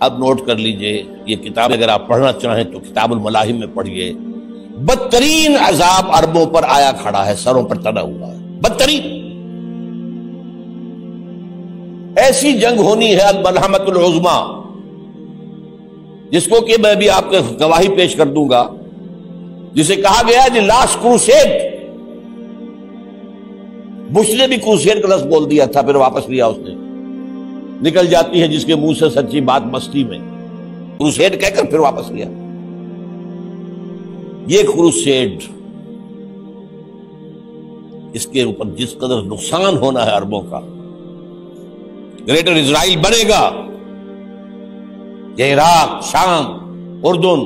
اب نوٹ کر لیجئے، یہ کتاب اگر آپ پڑھنا چاہیں تو کتاب الملاحم میں پڑھیے۔ بدترین عذاب عربوں پر آیا کھڑا ہے، سروں پر تنا ہوا ہے، بدترین۔ ایسی جنگ ہونی ہے الملحمۃ العظمیٰ، جس کو کہ میں بھی آپ کو گواہی پیش کر دوں گا، جسے کہا گیا ہے لاسٹ کروسیڈ۔ بش نے بھی کروسیڈ کا لفظ بول دیا تھا، پھر واپس لیا اس نے۔ نکل جاتی ہے جس کے منہ سے سچی بات مستی میں، کروسیڈ کہہ کر پھر واپس لیا۔ یہ کروسیڈ، اس کے اوپر جس قدر نقصان ہونا ہے عربوں کا، گریٹر اسرائیل بنے گا، یہ عراق، شام، اردن،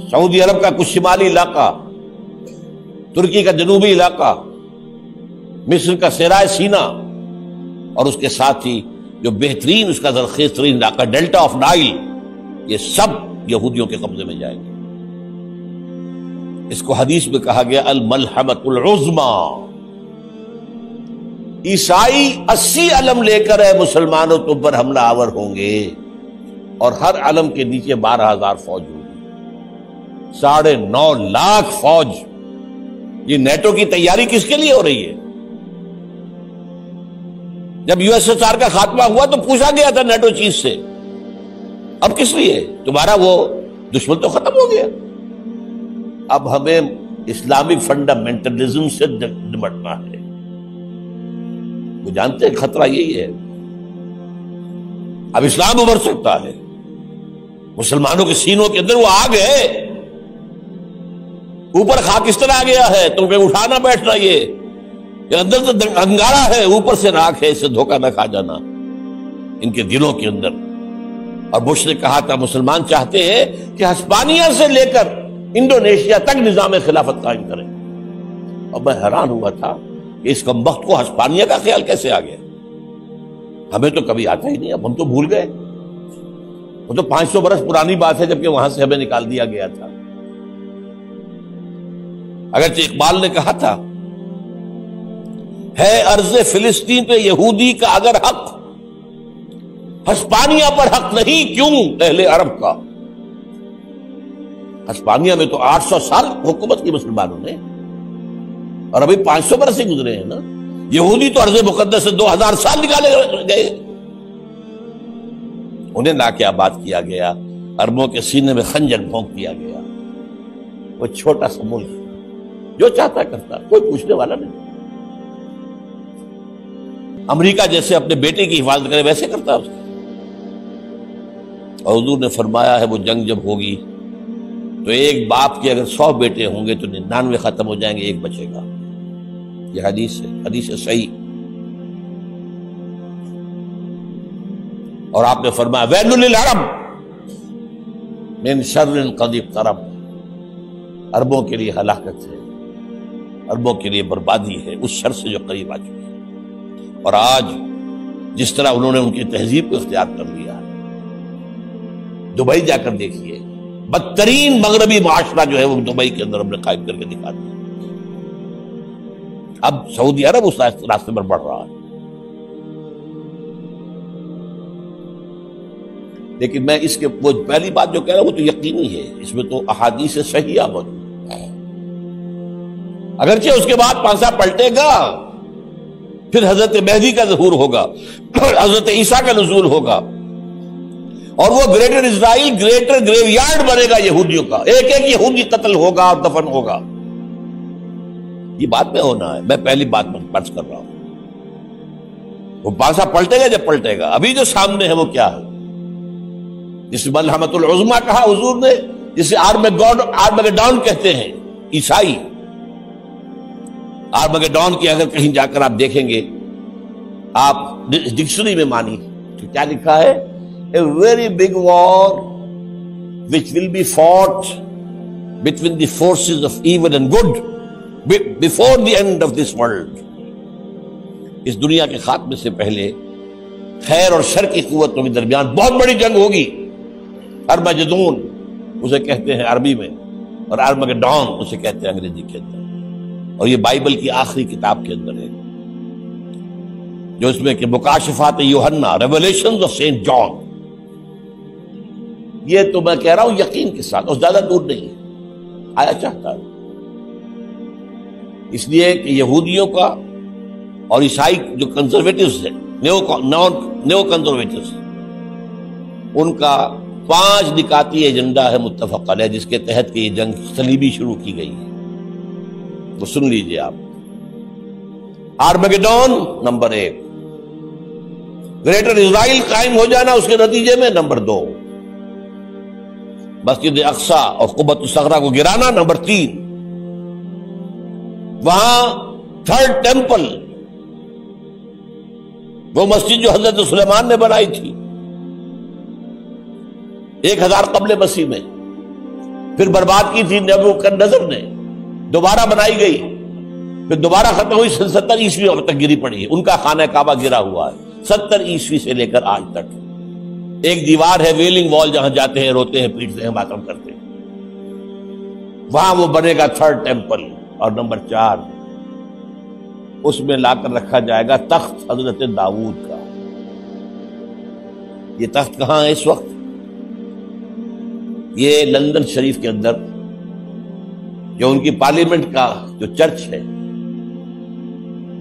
سعودی عرب کا کچھ شمالی علاقہ، ترکی کا جنوبی علاقہ، مصر کا صحرائے سینا، اور اس کے ساتھ ہی جو بہترین اس کا زرخیز ترین علاقہ ڈیلٹا آف نائل، یہ سب یہودیوں کے قبضے میں جائیں گے۔ اس کو حدیث میں کہا گیا الملحمۃ العظمیٰ۔ عیسائی 80 علم لے کر اے مسلمانوں تم پر حملہ آور ہوں گے، اور ہر علم کے نیچے 12,000 فوج ہوگی، 9.5 لاکھ فوج۔ یہ نیٹو کی تیاری کس کے لیے ہو رہی ہے؟ جب USSR کا خاتمہ ہوا تو پوچھا گیا تھا نیٹو چیف سے، اب کس لیے؟ تمہارا وہ دشمن تو ختم ہو گیا، اب ہمیں اسلامک فنڈامنٹلزم سے نمٹنا ہے۔ وہ جانتے ہیں خطرہ یہی ہے، اب اسلام ابھر سکتا ہے، مسلمانوں کے سینوں کے اندر وہ آگ ہے، اوپر خاکستر آ گیا ہے، تم پہ اٹھانا بیٹھنا، یہ اندر تو انگارہ ہے، اوپر سے راکھ ہے، اسے دھوکہ نہ کھا جانا ان کے دلوں کے اندر۔ اور بش نے کہا تھا مسلمان چاہتے ہیں کہ ہسپانیہ سے لے کر انڈونیشیا تک نظام خلافت قائم کریں، اور میں حیران ہوا تھا کہ اس کمبخت کو ہسپانیہ کا خیال کیسے آ گیا؟ ہمیں تو کبھی آتا ہی نہیں، اب ہم تو بھول گئے، وہ تو 500 برس پرانی بات ہے جبکہ وہاں سے ہمیں نکال دیا گیا تھا۔ اگرچہ اقبال نے کہا تھا ہے ارض فلسطین پہ یہودی کا اگر حق، ہسپانیہ پر حق نہیں کیوں اہل عرب کا؟ ہسپانیہ میں تو 800 سال حکومت کی مسلمانوں نے، اور ابھی 500 برس سے گزرے ہیں نا۔ یہودی تو ارض مقدس سے 2000 سال نکالے گئے، انہیں نہ کیا بات کیا گیا، عربوں کے سینے میں خنجر بھونک دیا گیا۔ وہ چھوٹا سا ملک جو چاہتا کرتا، کوئی پوچھنے والا نہیں۔ امریکہ جیسے اپنے بیٹے کی حفاظت کرے ویسے کرتا اس کا۔ اور حضور نے فرمایا ہے وہ جنگ جب ہوگی تو ایک باپ کے اگر 100 بیٹے ہوں گے تو 99 ختم ہو جائیں گے، ایک بچے گا۔ یہ حدیث ہے، حدیث ہے صحیح۔ اور آپ نے فرمایا ویل للعرب من شر قد اقترب، عربوں کے لیے ہلاکت ہے، عربوں کے لیے بربادی ہے اس شر سے جو قریب آ چکی ہے۔ اور آج جس طرح انہوں نے ان کی تہذیب کو اختیار کر لیا ہے، دبئی جا کر دیکھیے، بدترین مغربی معاشرہ جو ہے وہ دبئی کے اندر ہم نے قائم کر کے دکھا دیا۔ اب سعودی عرب اس راستے پر بڑھ رہا ہے۔ لیکن میں اس کے وہ پہلی بات جو کہہ رہا ہوں وہ تو یقینی ہے، اس میں تو احادیث صحیحہ موجود ہے۔ اگرچہ اس کے بعد پانسا پلٹے گا، پھر حضرت مہدی کا ظہور ہوگا، حضرت عیسیٰ کا نزول ہوگا، اور وہ گریٹر اسرائیل گریٹر گریو یارڈ بنے گا یہودیوں کا، ایک ایک یہودی قتل ہوگا اور دفن ہوگا۔ یہ بات میں ہونا ہے، میں پہلی بات میں فرض کر رہا ہوں۔ وہ پانسا پلٹے گا جب پلٹے گا، ابھی جو سامنے ہے وہ کیا ہے؟ جس ملحمۃ العظمیٰ کہا حضور نے، جسے آرمگیڈون کہتے ہیں عیسائی۔ آرمگیڈون کی اگر کہیں جا کر آپ دیکھیں گے، آپ ڈکشنری میں مانی تو کیا لکھا ہے؟ A very big war which will be fought between the forces of evil and good before the end of this world. اس دنیا کے خاتمے سے پہلے خیر اور شر کی قوتوں کے درمیان بہت بڑی جنگ ہوگی۔ ارمجدون اسے کہتے ہیں عربی میں، اور آرمگیڈون اسے کہتے ہیں انگریزی کے اندر، اور یہ بائبل کی آخری کتاب کے اندر ہے، جو اس میں کہ مکاشفات یوحنا، ریولیشنز آف سینٹ جان، یہ تو میں کہہ رہا ہوں یقین کے ساتھ، اور زیادہ دور نہیں ہے، آیا چاہتا ہے۔ اس لیے کہ یہودیوں کا اور عیسائی جو کنزرویٹوز ہیں، نیو کنزرویٹوز، ان کا 5 نکاتی ایجنڈا ہے متفق علیہ، جس کے تحت کہ یہ جنگ صلیبی شروع کی گئی ہے۔ وہ سن لیجئے آپ۔ آرمیگیڈون نمبر 1، گریٹر اسرائیل قائم ہو جانا اس کے نتیجے میں نمبر 2، مسجد اقصی اور قبۃ الصغریٰ کو گرانا نمبر 3، وہاں 3rd ٹیمپل، وہ مسجد جو حضرت سلیمان نے بنائی تھی 1000 قبل مسیح میں، پھر برباد کی تھی نبوکدنضر نے، دوبارہ بنائی گئی، پھر دوبارہ ختم ہوئی 70 عیسوی تک گری پڑی ہے۔ ان کا خانہ کعبہ گرا ہوا ہے 70 عیسوی سے لے کر آج تک۔ ایک دیوار ہے ویلنگ وال، جہاں جاتے ہیں، روتے ہیں، پیٹتے ہیں، ماتم کرتے ہیں، وہاں وہ بنے گا 3rd ٹیمپل۔ اور نمبر 4، اس میں لا کر رکھا جائے گا تخت حضرت داؤد کا۔ یہ تخت کہاں ہے اس وقت؟ یہ لندن شریف کے اندر، جو ان کی پارلیمنٹ کا جو چرچ ہے،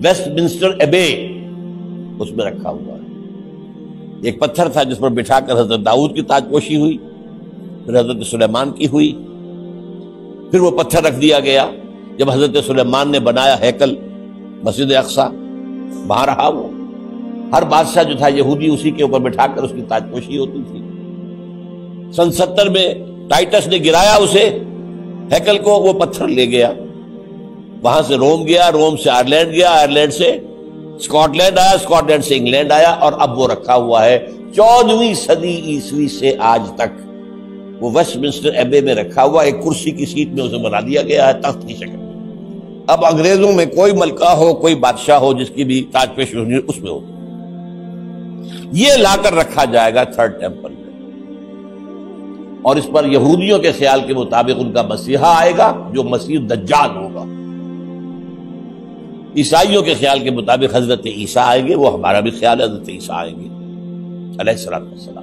ویسٹ منسٹر ایبے، اس میں رکھا ہوا ہے۔ ایک پتھر تھا جس پر بٹھا کر حضرت داؤد کی تاج پوشی ہوئی، پھر حضرت سلیمان کی ہوئی، پھر وہ پتھر رکھ دیا گیا جب حضرت سلیمان نے بنایا ہیکل مسجد اقصی، وہاں رہا وہ۔ ہر بادشاہ جو تھا یہودی اسی کے اوپر بٹھا کر اس کی تاج پوشی ہوتی تھی۔ سن 70 میں ٹائٹس نے گرایا اسے، ہیکل کو، وہ پتھر لے گیا، وہاں سے روم گیا، روم سے آئرلینڈ گیا، آئرلینڈ سے اسکاٹ لینڈ آیا، اسکاٹ لینڈ سے انگلینڈ آیا، اور اب وہ رکھا ہوا ہے 14ویں صدی عیسوی سے آج تک۔ وہ ویسٹ منسٹر ایبے میں رکھا ہوا، ایک کرسی کی سیٹ میں اسے بنا دیا گیا ہے تخت کی شکل میں۔ اب انگریزوں میں کوئی ملکہ ہو، کوئی بادشاہ ہو جس کی بھی تاج پوشی ہونی اس میں ہو، یہ لا کر رکھا جائے گا 3rd ٹیمپل میں۔ اور اس پر یہودیوں کے خیال کے مطابق ان کا مسیحا آئے گا جو مسیح دجال ہوگا۔ عیسائیوں کے خیال کے مطابق حضرت عیسیٰ آئیں گے، وہ ہمارا بھی خیال ہے حضرت عیسیٰ آئیں گے علیہ السلام۔